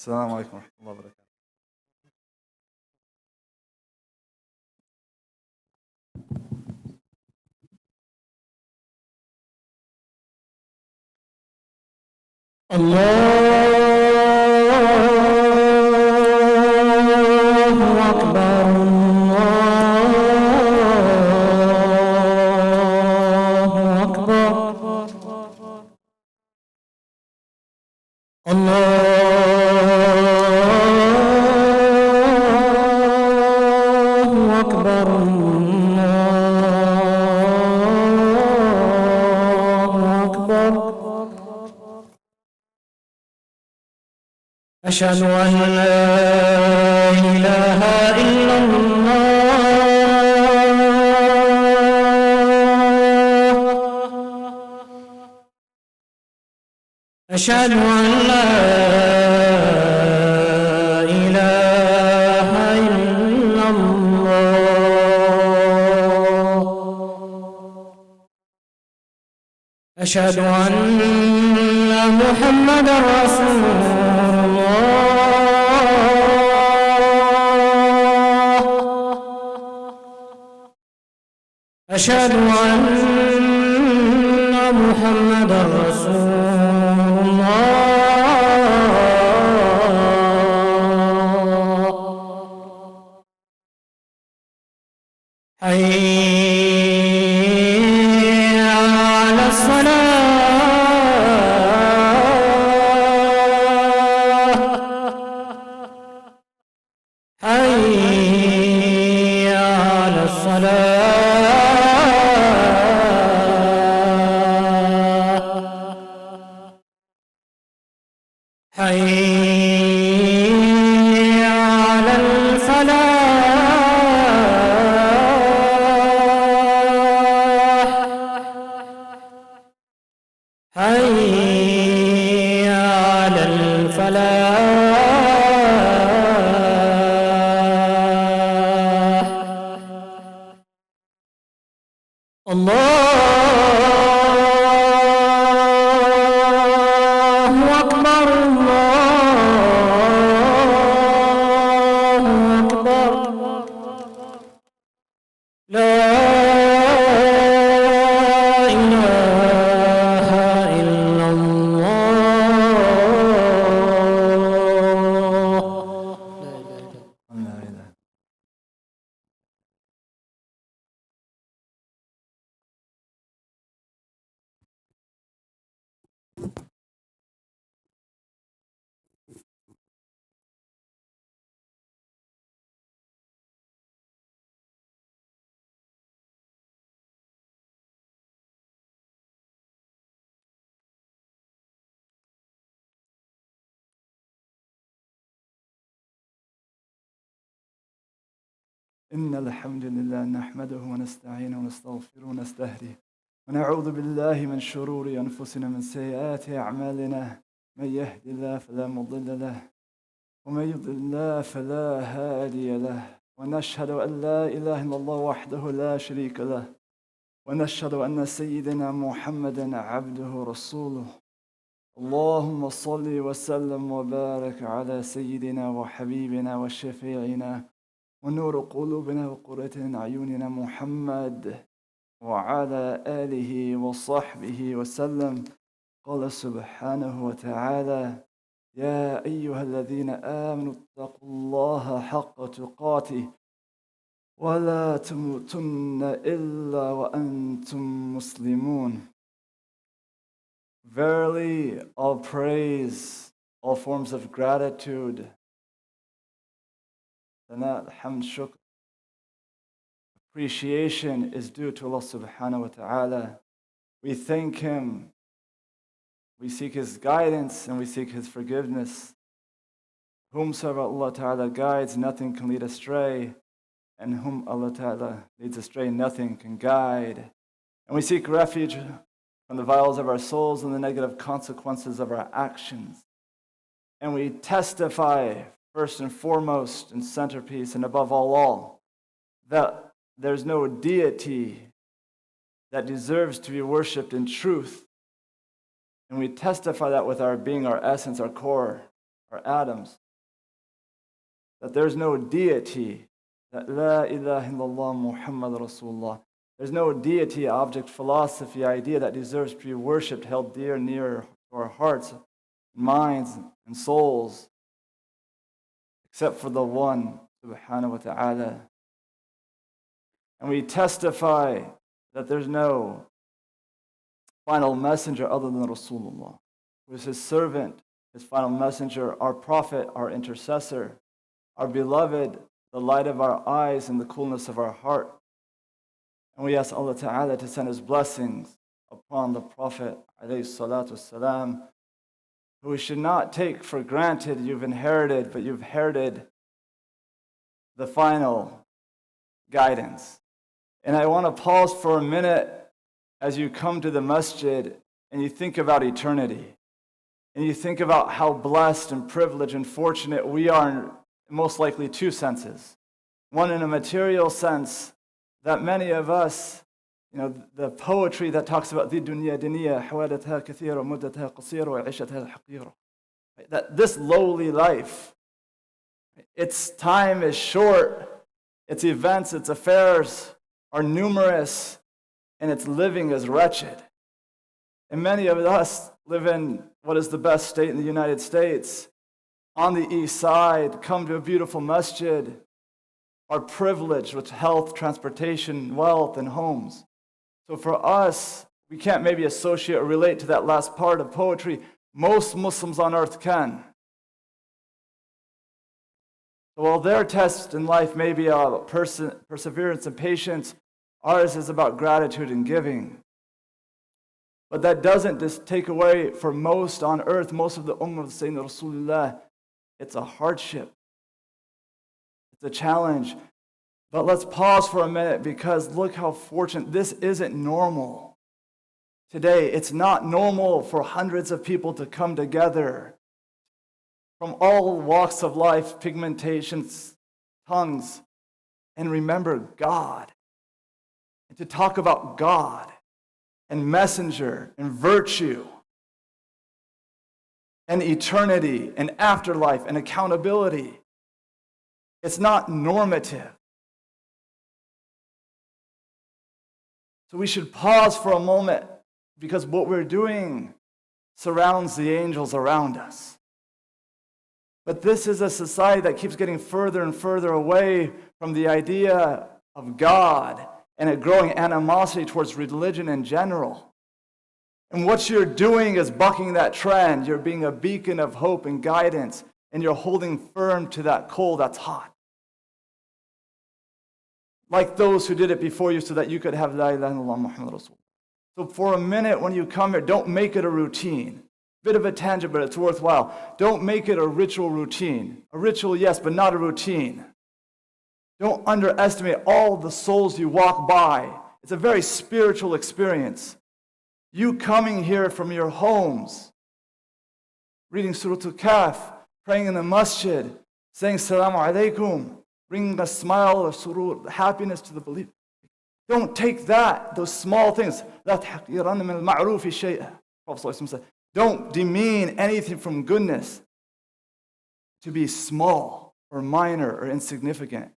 السلام عليكم ورحمة الله وبركاته. الله أكبر الله أكبر الله أكبر الله أكبر. أشهد أن لا إله إلا الله. أشهد أن لا إله إلا الله. أشهد أن محمدا رسول الله. أشهد أن محمدا رسول الله. حي على الصلاة. حي على الصلاة. حي على الفلاح. حي على الفلاح. الله أكبر الله أكبر. لا إله إلا الله. لا إله. إن الحمد لله نحمده ونستعينه ونستغفره ونستهديه ونعوذ بالله من شرور أنفسنا من سيئات أعمالنا. من يهد الله فلا مضل له ومن يضلل الله فلا هادي له. ونشهد أن لا إله إلا الله وحده لا شريك له. ونشهد أن سيدنا محمدا عبده ورسوله. اللهم صل وسلم وبارك على سيدنا وحبيبنا وشفيعنا ونور قلوبنا وقرة أعيننا محمد وعلى آله وصحبه وسلم. قال سبحانه وتعالى: يا أيها الذين آمنوا اتقوا الله حق تقاته ولا تموتن إلا وأنتم مسلمون. Verily, all praise, all forms of gratitude, hamd, shukr, appreciation is due to Allah subhanahu wa ta'ala. We thank Him, we seek His guidance, and we seek His forgiveness. Whomsoever Allah ta'ala guides, nothing can lead astray, and whom Allah ta'ala leads astray, nothing can guide. And we seek refuge from the vials of our souls and the negative consequences of our actions. And we testify, first and foremost and centerpiece and above all, that there's no deity that deserves to be worshipped in truth. And we testify that with our being, our essence, our core, are atoms. That there's no deity, that La ilaha illallah Muhammad Rasulullah. There's no deity, object, philosophy, idea that deserves to be worshipped, held dear, near to our hearts, minds, and souls, except for the one, subhanahu wa ta'ala. And we testify that there's no final messenger other than Rasulullah, who is his servant, his final messenger, our prophet, our intercessor, our beloved, the light of our eyes and the coolness of our heart. And we ask Allah Ta'ala to send his blessings upon the Prophet alayhi salatu wasalam, who we should not take for granted you've inherited, but you've inherited the final guidance. And I want to pause for a minute as you come to the masjid and you think about eternity. And you think about how blessed and privileged and fortunate we are in most likely two senses. One in a material sense, that many of us, the poetry that talks about the dunya diniya, hawadatha kathira, muddatha qasira, wa ishatha haqira. That this lowly life, its time is short, its events, its affairs are numerous, and its living is wretched. And many of us live in what is the best state in the United States, on the east side, come to a beautiful masjid, are privileged with health, transportation, wealth, and homes. So for us, we can't maybe associate or relate to that last part of poetry. Most Muslims on earth can. So while their test in life may be about perseverance and patience, ours is about gratitude and giving. But that doesn't just take away for most on earth, most of the ummah of Sayyidina Rasulullah. It's a hardship. It's a challenge. But let's pause for a minute, because look how fortunate. This isn't normal. Today, it's not normal for hundreds of people to come together from all walks of life, pigmentations, tongues, and remember God. And to talk about God and messenger and virtue and eternity and afterlife and accountability. It's not normative. So we should pause for a moment, because what we're doing surrounds the angels around us. But this is a society that keeps getting further and further away from the idea of God and a growing animosity towards religion in general. And what you're doing is bucking that trend. You're being a beacon of hope and guidance, and you're holding firm to that coal that's hot. Like those who did it before you, so that you could have La ilaha illallah Muhammad Rasul. So for a minute when you come here, don't make it a routine. Bit of a tangent, but it's worthwhile. Don't make it a ritual routine. A ritual, yes, but not a routine. Don't underestimate all the souls you walk by. It's a very spiritual experience. You coming here from your homes, reading Surah Al-Kahf, praying in the masjid, saying Salamu Alaikum, bringing a smile of surur, happiness to the believer. Don't take those small things. Prophet said, don't demean anything from goodness to be small or minor or insignificant.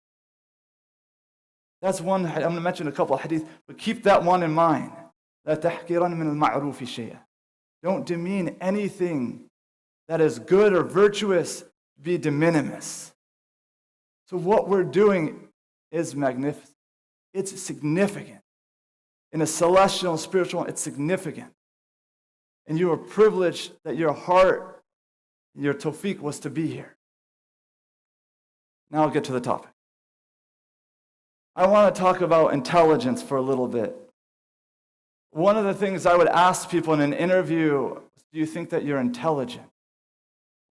That's one. I'm going to mention a couple of hadith, but keep that one in mind. Don't demean anything that is good or virtuous, be de minimis. So what we're doing is magnificent. It's significant. In a celestial and spiritual, it's significant. And you are privileged that your heart, your tawfiq was to be here. Now I'll get to the topic. I want to talk about intelligence for a little bit. One of the things I would ask people in an interview, do you think that you're intelligent?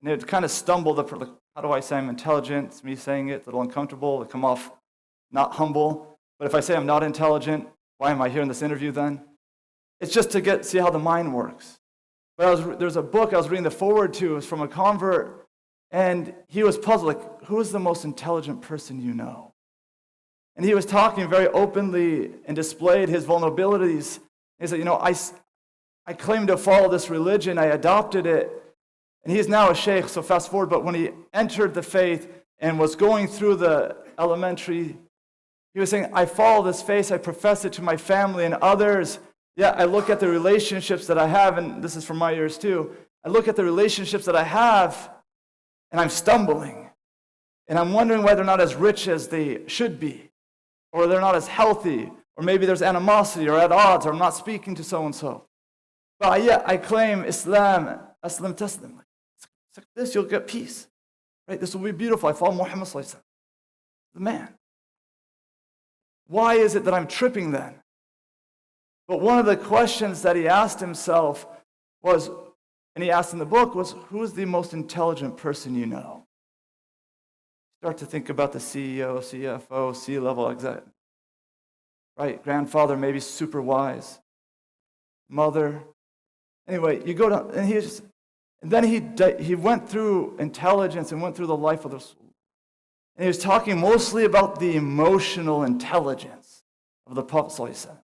And it kind of stumbled up, like, how do I say I'm intelligent? It's me saying it, it's a little uncomfortable, it come off not humble. But if I say I'm not intelligent, why am I here in this interview then? It's just to see how the mind works. But there's a book I was reading the forward to, it was from a convert, and he was puzzled, like, who is the most intelligent person you know? And he was talking very openly and displayed his vulnerabilities. He said, I claim to follow this religion, I adopted it, And he's now a sheikh, so fast forward, but when he entered the faith and was going through the elementary, he was saying, I follow this faith, I profess it to my family and others. Yeah, I look at the relationships that I have, and this is from my ears too. I look at the relationships that I have, and I'm stumbling. And I'm wondering why they're not as rich as they should be, or they're not as healthy, or maybe there's animosity, or at odds, or I'm not speaking to so-and-so. But yet I claim Islam, Aslam Taslim. It's like this, you'll get peace. Right? This will be beautiful. I follow Muhammad sallallahu alaihi wasallam, the man. Why is it that I'm tripping then? But one of the questions that he asked himself was, and he asked in the book, was, who is the most intelligent person you know? Start to think about the CEO, CFO, C-level exec. Right? Grandfather, maybe super wise. Mother. Anyway, you go down, and then he went through intelligence and went through the life of the Rasul. And he was talking mostly about the emotional intelligence of the Prophet ﷺ,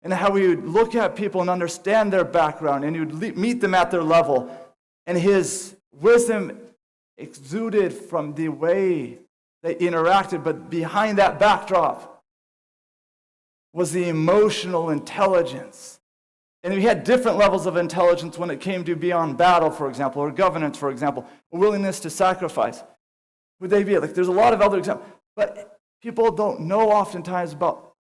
and how he would look at people and understand their background, and he would meet them at their level. And his wisdom exuded from the way they interacted, but behind that backdrop was the emotional intelligence. And we had different levels of intelligence when it came to beyond battle, for example, or governance, for example, a willingness to sacrifice. Would they be? Like, there's a lot of other examples. But people don't know oftentimes about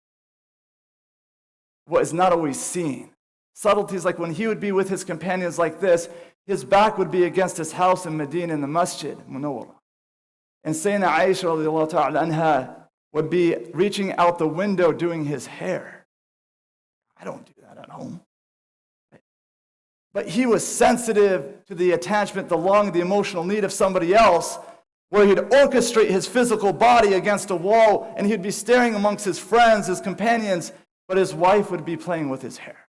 what is not always seen. Subtleties like when he would be with his companions like this, his back would be against his house in Medina in the masjid, Munawwara. And Sayyidina Aisha radiallahu ta'ala anha would be reaching out the window doing his hair. I don't do that at home. But he was sensitive to the attachment, the longing, the emotional need of somebody else, where he'd orchestrate his physical body against a wall, and he'd be staring amongst his friends, his companions, but his wife would be playing with his hair.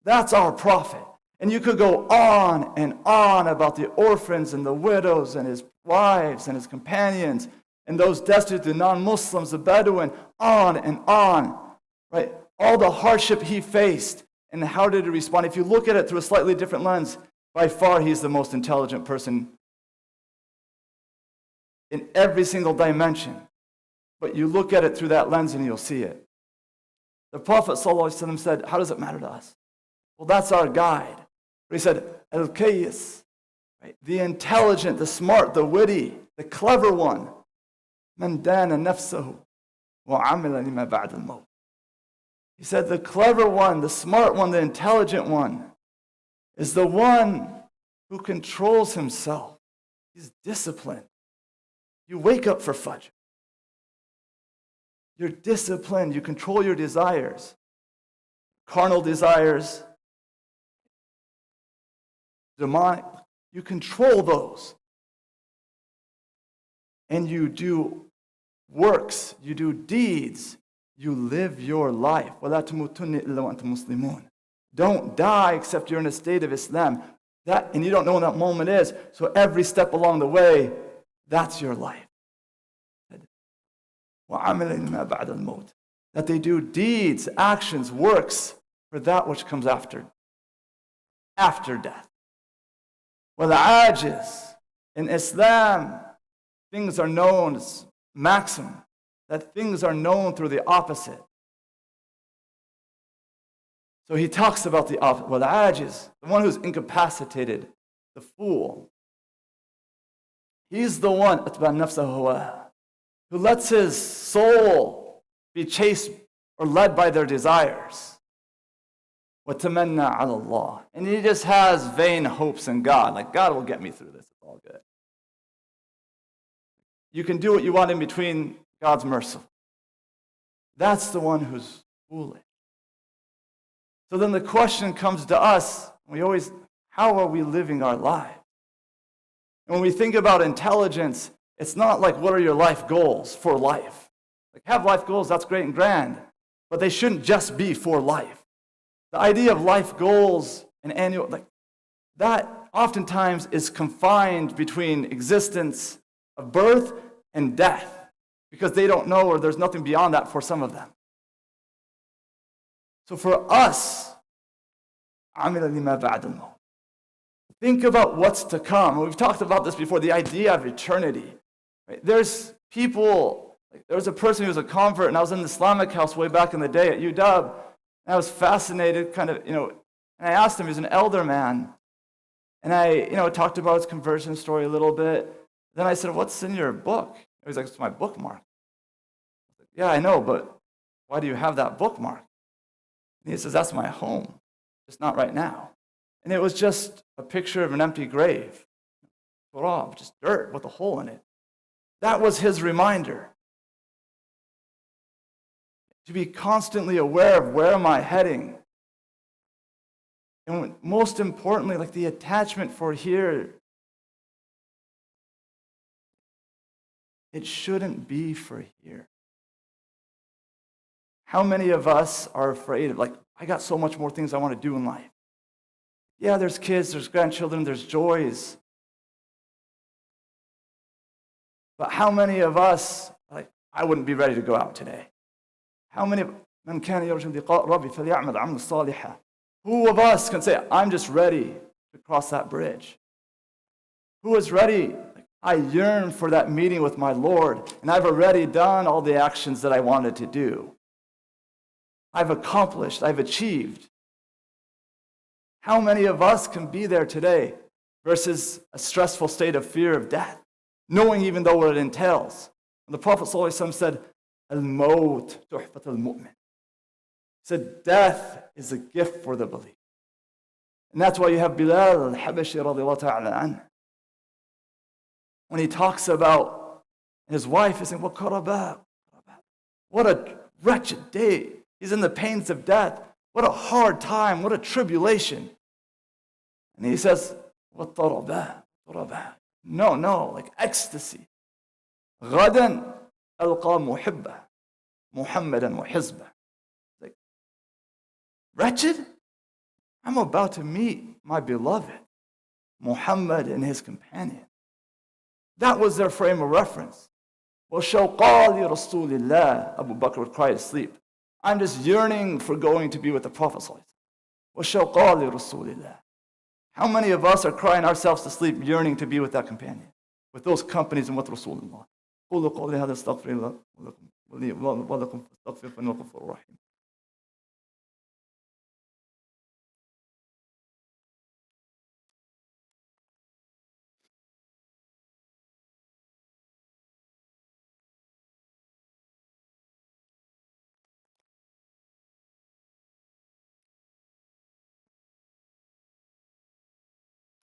That's our prophet. And you could go on and on about the orphans and the widows and his wives and his companions and those destitute, the non-Muslims, the Bedouin, on and on, right? All the hardship he faced, and how did he respond? If you look at it through a slightly different lens, by far he's the most intelligent person in every single dimension. But you look at it through that lens and you'll see it. The Prophet ﷺ said, how does it matter to us? Well, that's our guide. He said, Al-Kayyis, right? The intelligent, the smart, the witty, the clever one. Man dana nafsahu wa amila lima ba'da al-maut. He said the clever one, the smart one, the intelligent one is the one who controls himself. He's disciplined. You wake up for Fajr. You're disciplined. You control your desires. Carnal desires. Demonic. You control those. And you do works. You do deeds. You live your life. وَلَا تَمُوتُنَّ إِلَّا وَأَنْتُمْ مُسْلِمُونَ. Don't die except you're in a state of Islam. And you don't know when that moment is. So every step along the way, that's your life. وَعَمِلَ مَا بَعْدَ الْمَوْتِ. That they do deeds, actions, works for that which comes after death. وَالْعَاجِزِ. In Islam, things are known as maxim, that things are known through the opposite. So he talks about the opposite. وَالْعَاجِزِ, the one who's incapacitated, the fool. He's the one, أَتْبَعَ نَفْسَهُ هَوَاهُ, who lets his soul be chased or led by their desires. وَتَمَنَّى عَلَى اللَّهِ. And he just has vain hopes in God. Like, God will get me through this. It's all good. You can do what you want in between. God's merciful. That's the one who's foolish. So then the question comes to us, how are we living our lives? And when we think about intelligence, it's not like, what are your life goals for life? Like, have life goals, that's great and grand, but they shouldn't just be for life. The idea of life goals and annual, like, that oftentimes is confined between existence of birth and death, because they don't know, or there's nothing beyond that for some of them. So for us, عَمِلَ لِمَا بَعْدَ الْمَوْتِ. Think about what's to come. We've talked about this before, the idea of eternity. Right? There's people, there was a person who was a convert, and I was in the Islamic house way back in the day at UW, and I was fascinated, and I asked him, he was an elder man, and I, talked about his conversion story a little bit. Then I said, what's in your book? He was like, it's my bookmark. I said, yeah, I know, but why do you have that bookmark? And he says, that's my home, just not right now. And it was just a picture of an empty grave, just dirt with a hole in it. That was his reminder. To be constantly aware of where am I heading. And most importantly, like the attachment for here, it shouldn't be for here. How many of us are afraid of, I got so much more things I want to do in life. Yeah, there's kids, there's grandchildren, there's joys. But how many of us, I wouldn't be ready to go out today? How many, من كان يرجو لقاء ربي فليعمل عملا صالحا. Who of us can say, I'm just ready to cross that bridge? Who is ready? I yearn for that meeting with my Lord, and I've already done all the actions that I wanted to do. I've accomplished, I've achieved. How many of us can be there today versus a stressful state of fear of death, knowing even though what it entails? And the Prophet ﷺ said, Al-Maut tuhfat al-mu'min. He said, death is a gift for the believer. And that's why you have Bilal al-Habashi radiallahu ta'ala anhu. When he talks about his wife, he's saying, what a wretched day. He's in the pains of death. What a hard time, what a tribulation. And he says, what tarabah? No, like ecstasy. غدا ألقى محبة محمدا وحزبه. Like, wretched? I'm about to meet my beloved, Muhammad and his companion. That was their frame of reference. وَشَوْقَى لِرَسُولِ اللَّهِ Abu Bakr would cry to sleep. I'm just yearning for going to be with the Prophet. وَشَوْقَى لِرَسُولِ اللَّهِ. How many of us are crying ourselves to sleep, yearning to be with that companion, with those companies and with Rasulullah? قولوا قولي هذا استغفر الله ولكم فاستغفر فإنه غفور رحيم.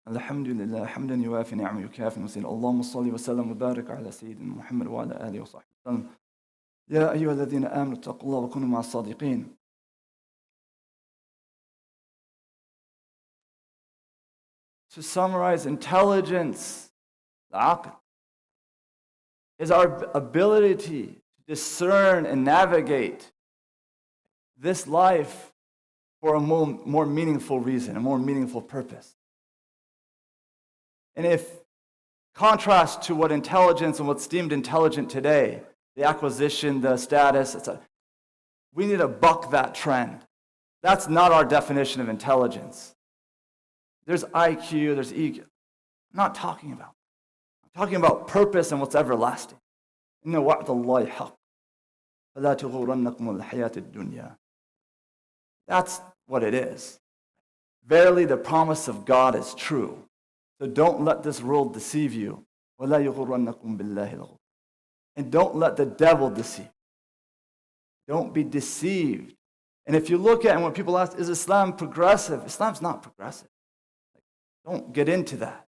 الحمد لله حمدا يوافي نعمه يكافئ مزيد اللهم صل وسلم وبارك على سيدنا محمد وعلى آله وصحبه وسلم يا أيها الذين آمنوا اتقوا الله وكونوا مع الصادقين. To summarize, intelligence, the aql, is our ability to discern and navigate this life for a more meaningful reason, a more meaningful purpose. And if contrast to what intelligence and what's deemed intelligent today, the acquisition, the status, we need to buck that trend. That's not our definition of intelligence. There's IQ, there's EQ. I'm not talking about. I'm talking about purpose and what's everlasting. إِنَّ وَعْدَ اللَّهِ حَقٌّ فَلَا تُغُرَّنَّكُمُ الْحَيَاةُ الدُّنْيَا. That's what it is. Verily, the promise of God is true. So don't let this world deceive you. وَلَا يُغُرَّنَّكُمْ بِاللَّهِ الْغُرُورُ. And don't let the devil deceive you. Don't be deceived. And if you look at, and when people ask, is Islam progressive? Islam's not progressive. Don't get into that.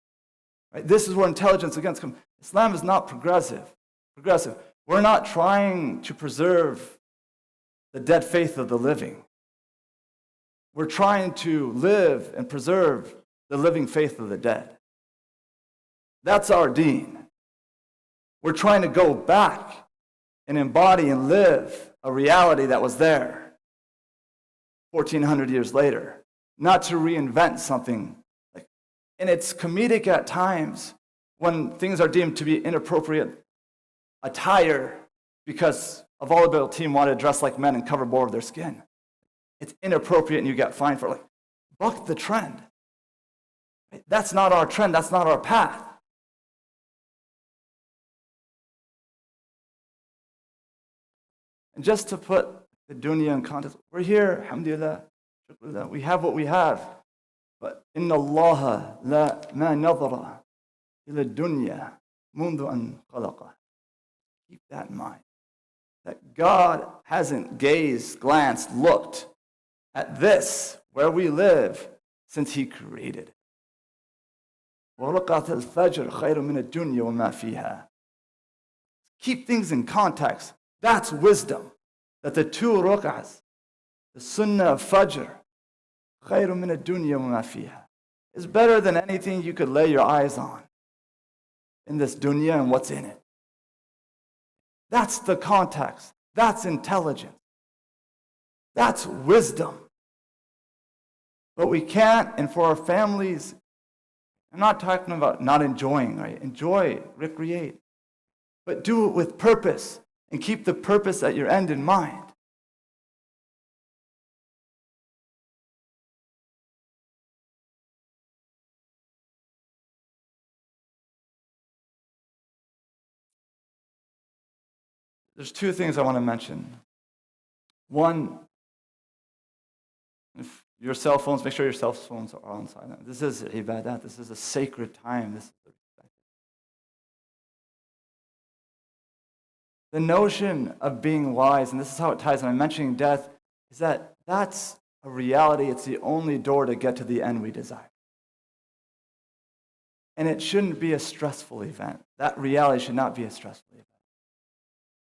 Right? This is where intelligence against comes. Islam is not progressive. We're not trying to preserve the dead faith of the living. We're trying to live and preserve the living faith of the dead. That's our deen. We're trying to go back and embody and live a reality that was there 1,400 years later, not to reinvent something. And it's comedic at times when things are deemed to be inappropriate attire because a volleyball team wanted to dress like men and cover more of their skin. It's inappropriate and you get fined for it. buck the trend. That's not our trend, that's not our path. And just to put the dunya in context, we're here, alhamdulillah, shukrullah, we have what we have. But inna Allah la ma nadhara ila dunya mundu an khalaqa. Keep that in mind. That God hasn't gazed, glanced, looked at this, where we live, since He created it. وَرَقَعَتَ الْفَجْرِ خَيْرٌ مِنَ الدُّنْيَا وَمَا فِيهَا. Keep things in context. That's wisdom. That the 2 rak'ahs, the sunnah of Fajr, خَيْرٌ مِنَ الدُّنْيَا وَمَا فِيهَا, is better than anything you could lay your eyes on in this dunya and what's in it. That's the context. That's intelligence. That's wisdom. But we can't, and for our families, I'm not talking about not enjoying, right? Enjoy, recreate. But do it with purpose and keep the purpose at your end in mind. There's 2 things I want to mention. One, if your cell phones, make sure your cell phones are on silent. This is ibadat. This is a sacred time. This is the notion of being wise, and this is how it ties in. I'm mentioning death, is that that's a reality. It's the only door to get to the end we desire. And it shouldn't be a stressful event. That reality should not be a stressful event.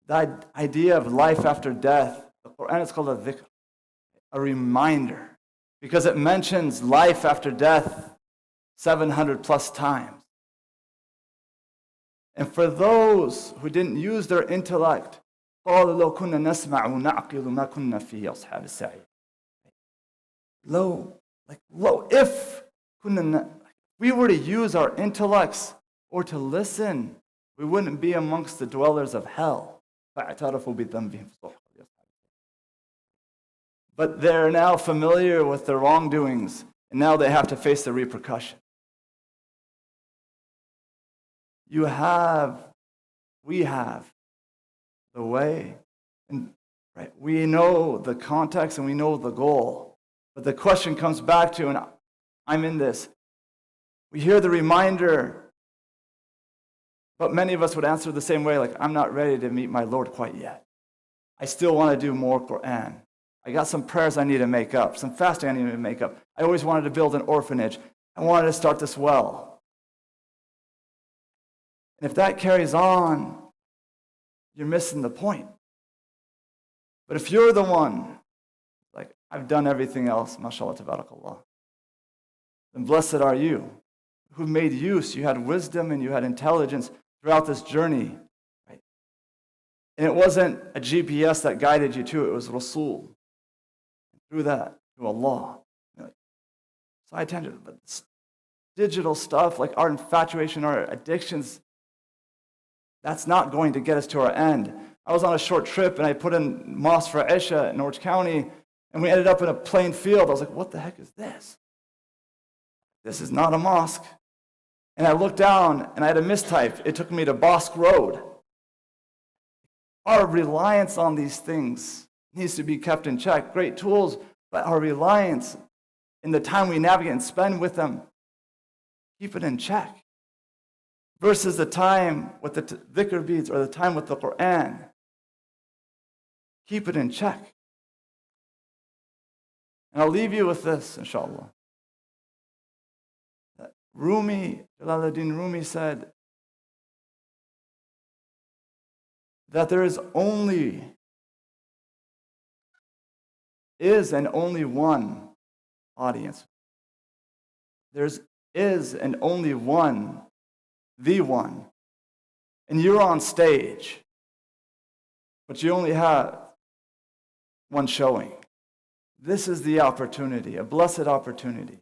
The idea of life after death, the Quran is called a dhikr, a reminder, because it mentions life after death 700 plus times. And for those who didn't use their intellect, قَالُوا لَوْ كُنَّا نَسْمَعُ نَعْقِلُ مَا كُنَّا فِي أَصْحَابِ السَّعِيرِ. If we were to use our intellects or to listen, we wouldn't be amongst the dwellers of hell. But they're now familiar with their wrongdoings, and now they have to face the repercussion. We have the way, and right, we know the context and we know the goal. But the question comes back to, and I'm in this, we hear the reminder, but many of us would answer the same way, like, I'm not ready to meet my Lord quite yet. I still want to do more Quran. I got some prayers I need to make up, some fasting I need to make up. I always wanted to build an orphanage. I wanted to start this well. And if that carries on, you're missing the point. But if you're the one, like, I've done everything else, mashallah, tabarakallah, then blessed are you, who made use, you had wisdom and you had intelligence throughout this journey. Right? And it wasn't a GPS that guided you to it, was Rasul. Through that, to Allah. Side tangent, but digital stuff, like our infatuation, our addictions, that's not going to get us to our end. I was on a short trip and I put in mosque for Isha in Orange County, and we ended up in a plain field. I was like, what the heck is this? This is not a mosque. And I looked down and I had a mistype. It took me to Bosque Road. Our reliance on these things needs to be kept in check. Great tools, but our reliance in the time we navigate and spend with them, keep it in check. Versus the time with the dhikr beads or the time with the Quran. Keep it in check. And I'll leave you with this, inshallah. Jalaluddin Rumi said that there is and only one audience. Is and only one, the one. And you're on stage, but you only have one showing. This is the opportunity, a blessed opportunity.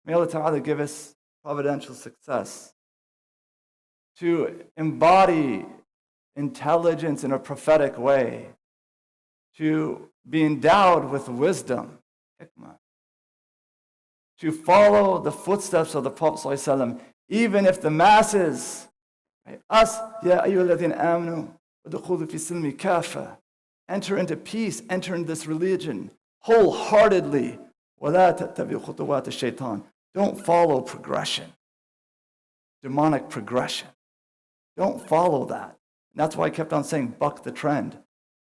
May Allah Ta'ala give us providential success to embody intelligence in a prophetic way, to be endowed with wisdom, hikmah, to follow the footsteps of the Prophet ﷺ, even if the masses, right, us, ya ayyuhalladhina amanu, udkhulu fi silmi kafa, enter into peace, enter into this religion wholeheartedly. وَلَا تَتَّبِعُوا خُطُوَاتِ الشَّيْطَانِ. Don't follow progression, demonic progression. Don't follow that. And that's why I kept on saying, buck the trend.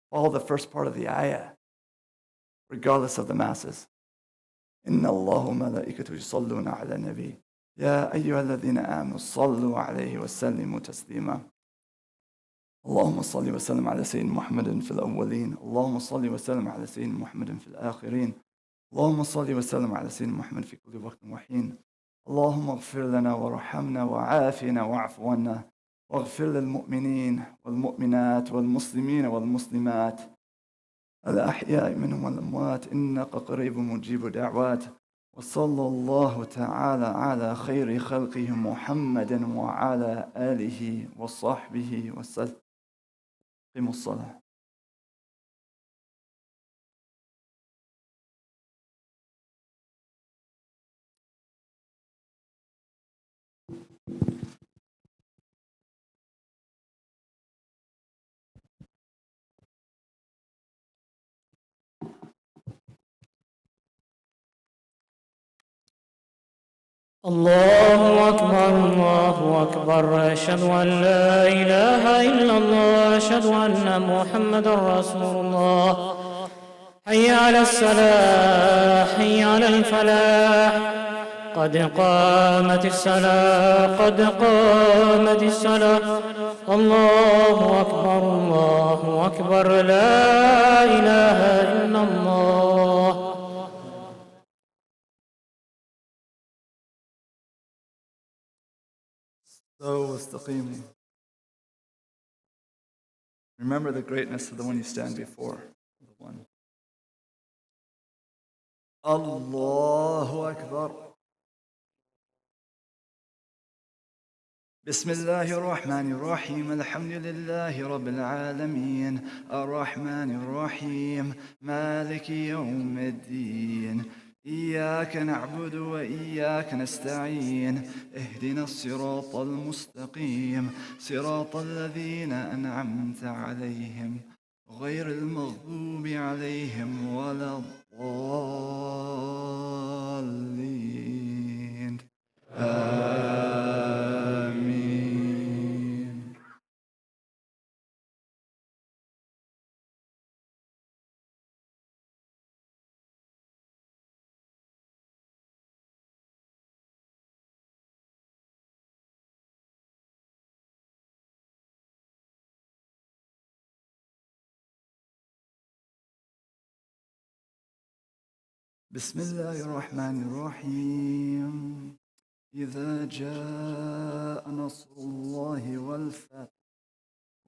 Follow the first part of the ayah, regardless of the masses. إِنَّ اللَّهُ مَلَائِكَتُهُ يُصَلُّونَ عَلَى النَّبِيِّ يَا أَيُّهَا الَّذِينَ آمَنُوا صَلُّوا عَلَيْهِ وَسَلِّمُوا تَسْلِيمًا اللهم صل وسلم على سيدنا محمد في الأولين اللهم صل وسلم على سيدنا محمد في الآخرين اللهم صل وسلم على سيدنا محمد في كل وقت وحين اللهم اغفر لنا وارحمنا وعافنا واعف عنا واغفر للمؤمنين والمؤمنات والمسلمين والمسلمات الأحياء منهم والأموات إنك قريب مجيب دعوات وصلى الله تعالى على خير خلقه محمد وعلى آله وصحبه وسلم. قيموا الصلاة. الله أكبر الله أكبر أشهد أن لا إله إلا الله أشهد أن محمدا رسول الله حي على الصلاة حي على الفلاح قد قامت الصلاة قد قامت الصلاة الله أكبر لا إله إلا الله. So استقيموا. Remember the greatness of the one you stand before. The one. Allahu Akbar. بسم الله الرحمن الرحيم الحمد لله رب العالمين الرحمن الرحيم مالك يوم الدين إياك نعبد وإياك نستعين اهدنا الصراط المستقيم صراط الذين أنعمت عليهم غير المغضوب عليهم ولا الضالين آمين. بسم الله الرحمن الرحيم إذا جاء نصر الله والفتح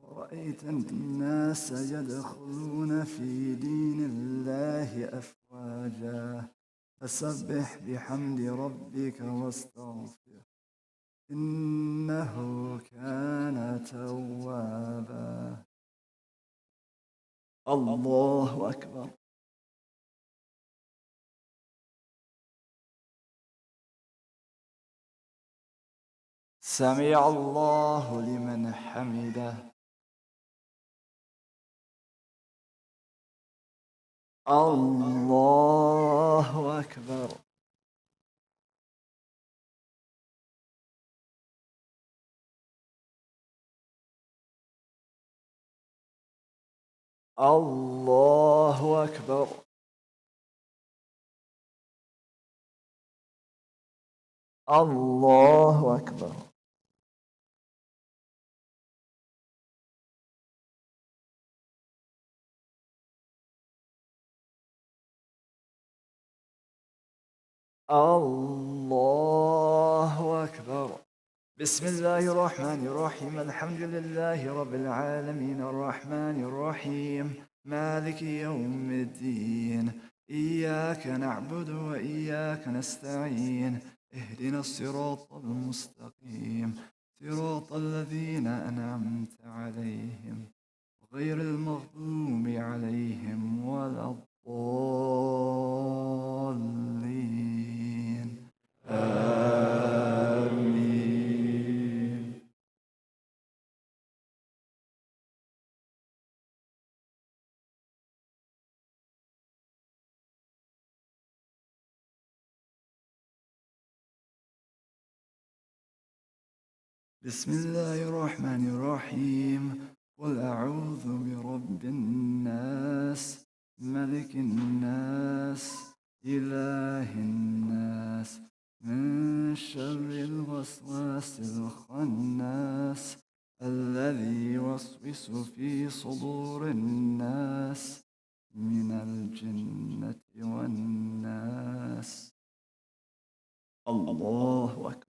ورأيت الناس يدخلون في دين الله أفواجا فسبح بحمد ربك واستغفره إنه كان توابا. الله أكبر. سمع الله لمن حمده. الله أكبر. الله أكبر. الله أكبر. الله أكبر. بسم الله الرحمن الرحيم الحمد لله رب العالمين الرحمن الرحيم مالك يوم الدين إياك نعبد وإياك نستعين اهدنا الصراط المستقيم صراط الذين أنعمت عليهم غير المغضوب عليهم ولا الضالين بسم الله الرحمن الرحيم قل أعوذ برب الناس ملك الناس إله الناس من شر الوسواس الخناس الذي يوسوس في صدور الناس من الجنة والناس. الله أكبر.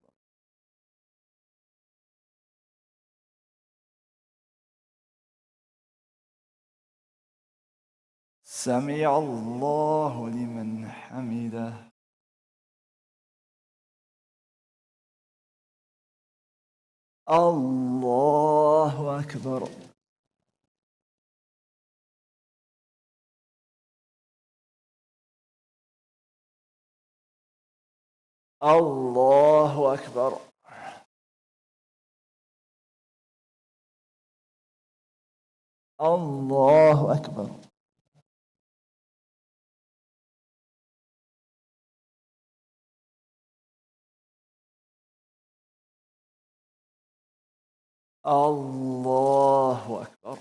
سمع الله لمن حمده. الله أكبر. الله أكبر. الله أكبر. الله أكبر.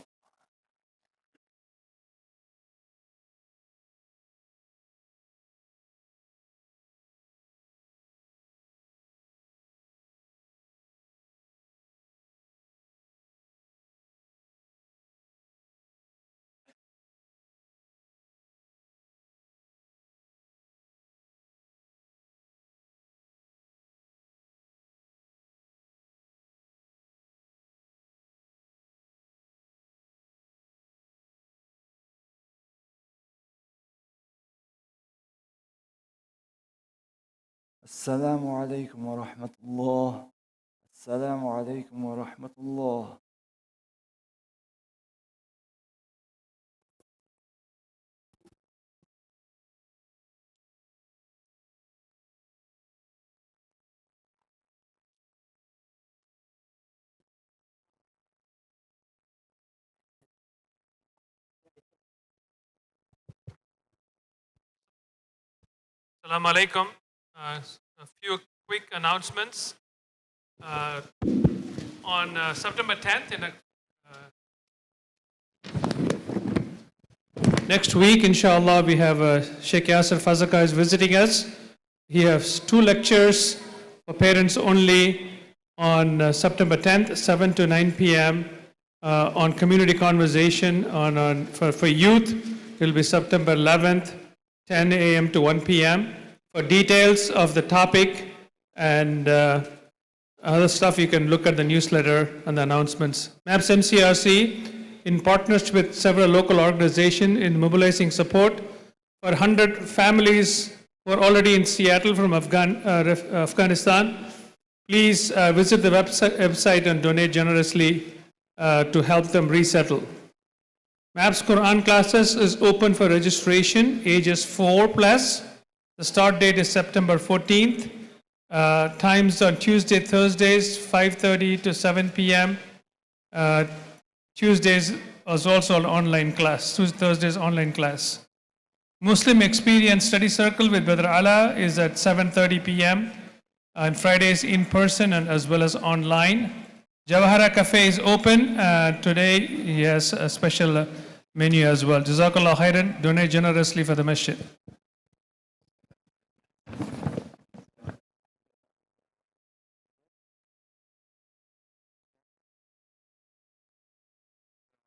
السلام عليكم ورحمة الله. السلام عليكم ورحمة الله. Assalamu alaikum. A few quick announcements. On September 10th, next week, inshallah, we have Sheikh Yasser Fazaka is visiting us. He has 2 lectures for parents only on September 10th, 7 to 9 p.m. On community conversation for youth. It will be September 11th, 10 a.m. to 1 p.m. For details of the topic and other stuff, you can look at the newsletter and the announcements. MAPS MCRC, in partnership with several local organizations, in mobilizing support for 100 families who are already in Seattle from Afghanistan. Please visit the website and donate generously to help them resettle. MAPS Quran classes is open for registration, ages 4+. The start date is September 14th. Times on Tuesday, Thursdays, 5:30 to 7 p.m. Tuesdays is also an online class. Thursdays online class. Muslim Experience Study Circle with Brother Ala is at 7:30 p.m. And Fridays in person and as well as online. Jawahara Cafe is open. Today he has a special menu as well. Jazakallah khairan. Donate generously for the masjid.